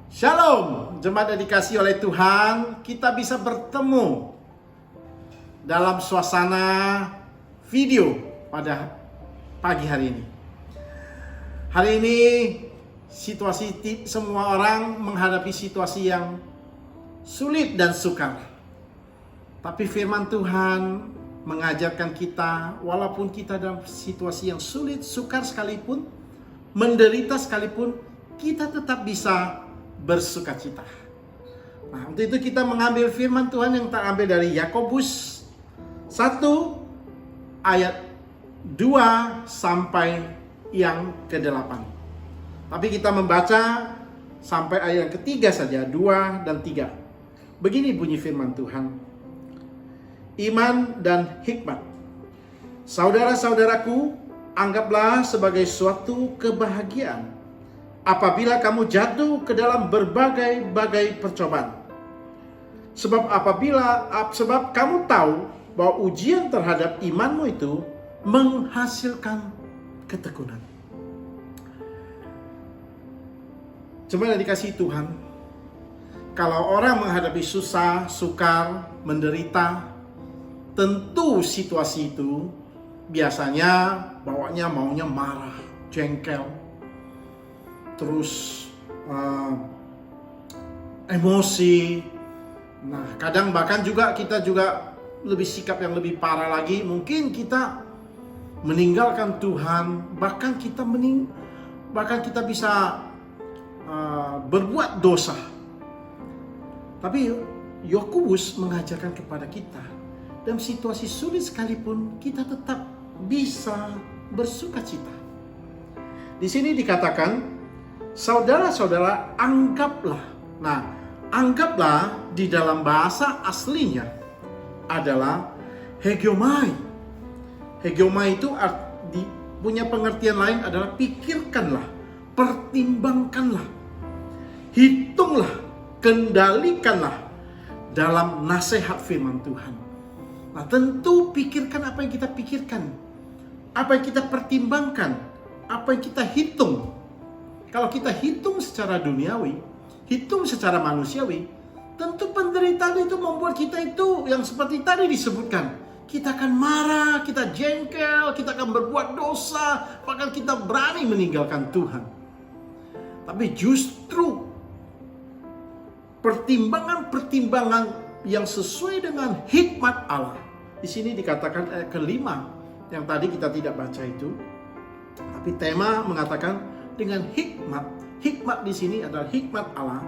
Shalom, jemaat yang dikasihi oleh Tuhan, kita bisa bertemu dalam suasana video pada pagi hari ini. Hari ini semua orang menghadapi situasi yang sulit dan sukar. Tapi firman Tuhan mengajarkan kita, walaupun kita dalam situasi yang sulit, sukar sekalipun, menderita sekalipun, kita tetap bisa bersukacita. Nah, untuk itu kita mengambil firman Tuhan yang terambil dari Yakobus 1 ayat 2 sampai yang ke-8. Tapi kita membaca sampai ayat yang ketiga saja, 2 dan 3. Begini bunyi firman Tuhan. Iman dan hikmat. Saudara-saudaraku, anggaplah sebagai suatu kebahagiaan apabila kamu jatuh ke dalam berbagai-bagai percobaan. Sebab kamu tahu bahwa ujian terhadap imanmu itu menghasilkan ketekunan. Jemaat yang dikasihi Tuhan, kalau orang menghadapi susah, sukar, menderita, tentu situasi itu biasanya bawanya maunya marah, jengkel, terus emosi. Nah, kadang bahkan kita juga lebih sikap yang lebih parah lagi. Mungkin kita meninggalkan Tuhan, bahkan kita bisa berbuat dosa. Tapi Yakobus mengajarkan kepada kita, dalam situasi sulit sekalipun kita tetap bisa bersukacita. Di sini dikatakan, saudara-saudara, anggaplah. Nah, anggaplah di dalam bahasa aslinya adalah hegeomai. Hegeomai itu punya pengertian lain adalah pikirkanlah, pertimbangkanlah, hitunglah, kendalikanlah dalam nasihat firman Tuhan. Nah, tentu pikirkan apa yang kita pikirkan, apa yang kita pertimbangkan, apa yang kita hitung. Kalau kita hitung secara duniawi, hitung secara manusiawi, tentu penderitaan itu membuat kita itu yang seperti tadi disebutkan. Kita akan marah, kita jengkel, kita akan berbuat dosa, bahkan kita berani meninggalkan Tuhan. Tapi justru pertimbangan-pertimbangan yang sesuai dengan hikmat Allah. Di sini dikatakan ayat kelima, yang tadi kita tidak baca itu. Tapi tema mengatakan dengan hikmat. Hikmat di sini adalah hikmat Allah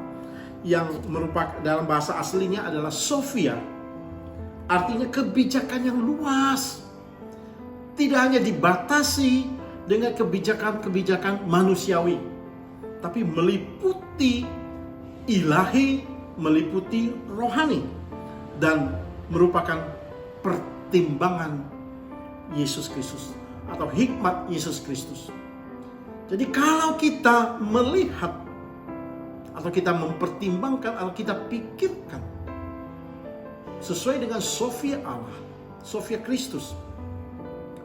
yang merupakan dalam bahasa aslinya adalah Sophia. Artinya kebijakan yang luas. Tidak hanya dibatasi dengan kebijakan-kebijakan manusiawi, tapi meliputi ilahi, meliputi rohani, dan merupakan pertimbangan Yesus Kristus atau hikmat Yesus Kristus. Jadi kalau kita melihat atau kita mempertimbangkan atau kita pikirkan sesuai dengan Sophia Allah, Sophia Kristus,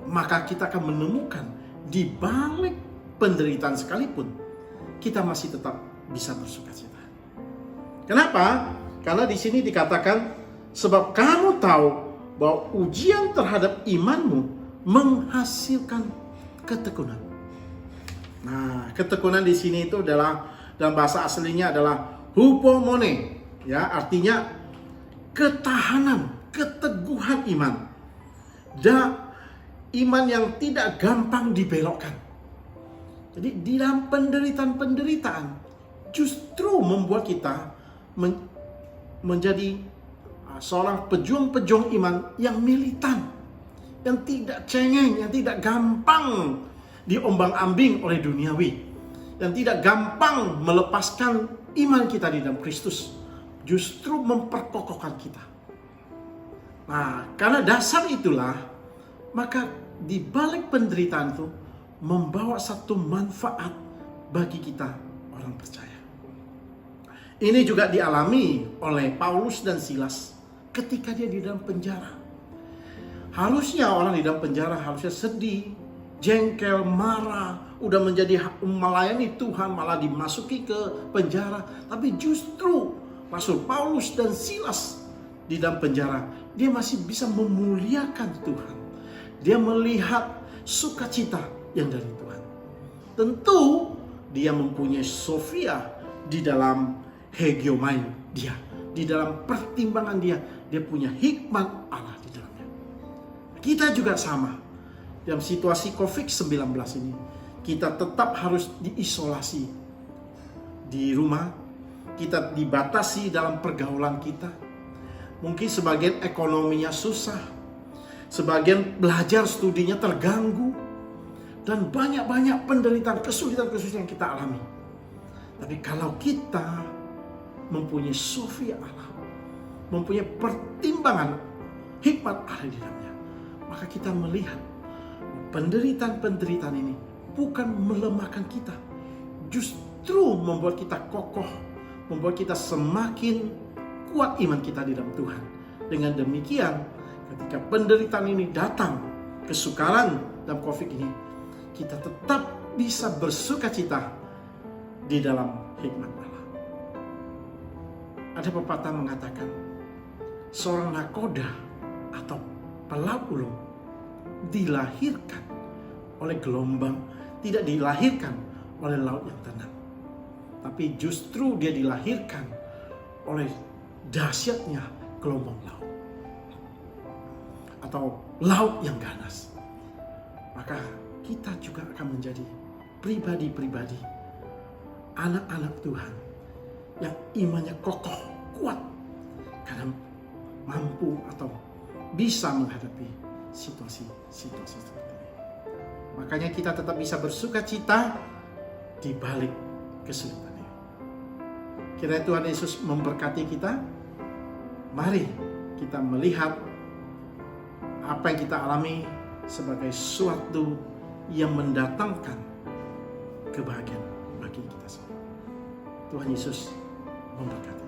maka kita akan menemukan di balik penderitaan sekalipun kita masih tetap bisa bersukacita. Kenapa? Karena di sini dikatakan sebab kamu tahu bahwa ujian terhadap imanmu menghasilkan ketekunan. Nah, ketekunan di sini itu adalah dalam bahasa aslinya adalah hupomone, ya, artinya ketahanan, keteguhan iman. Iman yang tidak gampang dibelokkan. Jadi di dalam penderitaan justru membuat kita menjadi seorang pejuang-pejuang iman yang militan, yang tidak cengeng, yang tidak gampang diombang-ambing oleh duniawi, dan tidak gampang melepaskan iman kita di dalam Kristus, justru memperkokohkan kita. Nah, karena dasar itulah, maka di balik penderitaan itu membawa satu manfaat bagi kita orang percaya. Ini juga dialami oleh Paulus dan Silas ketika dia di dalam penjara. Harusnya orang di dalam penjara harusnya sedih, jengkel, marah, udah menjadi melayani Tuhan malah dimasuki ke penjara. Tapi justru Rasul Paulus dan Silas di dalam penjara, dia masih bisa memuliakan Tuhan. Dia melihat sukacita yang dari Tuhan. Tentu dia mempunyai Sofia di dalam hegeomain dia, di dalam pertimbangan dia punya hikmat Allah di dalamnya. Kita juga sama. Dalam situasi COVID-19 ini, kita tetap harus diisolasi di rumah. Kita dibatasi dalam pergaulan kita. Mungkin sebagian ekonominya susah, sebagian belajar studinya terganggu, dan banyak-banyak penderitaan, kesulitan-kesulitan yang kita alami. Tapi kalau kita mempunyai Sofia Allah, mempunyai pertimbangan hikmat Allah di dalamnya, maka kita melihat penderitaan-penderitaan ini bukan melemahkan kita, justru membuat kita kokoh, membuat kita semakin kuat iman kita di dalam Tuhan. Dengan demikian, ketika penderitaan ini datang, kesukaran dalam COVID ini, kita tetap bisa bersukacita di dalam hikmat Allah. Ada pepatah mengatakan, seorang nakoda atau pelaut ulung dilahirkan oleh gelombang, tidak dilahirkan oleh laut yang tenang. Tapi justru dia dilahirkan oleh dahsyatnya gelombang laut atau laut yang ganas. Maka kita juga akan menjadi pribadi-pribadi, anak-anak Tuhan yang imannya kokoh, kuat, karena mampu atau bisa menghadapi situasi-situasi seperti ini. Makanya kita tetap bisa bersukacita di balik kesulitan ini. Kiranya Tuhan Yesus memberkati kita. Mari kita melihat apa yang kita alami sebagai suatu yang mendatangkan kebahagiaan bagi kita semua. Tuhan Yesus memberkati.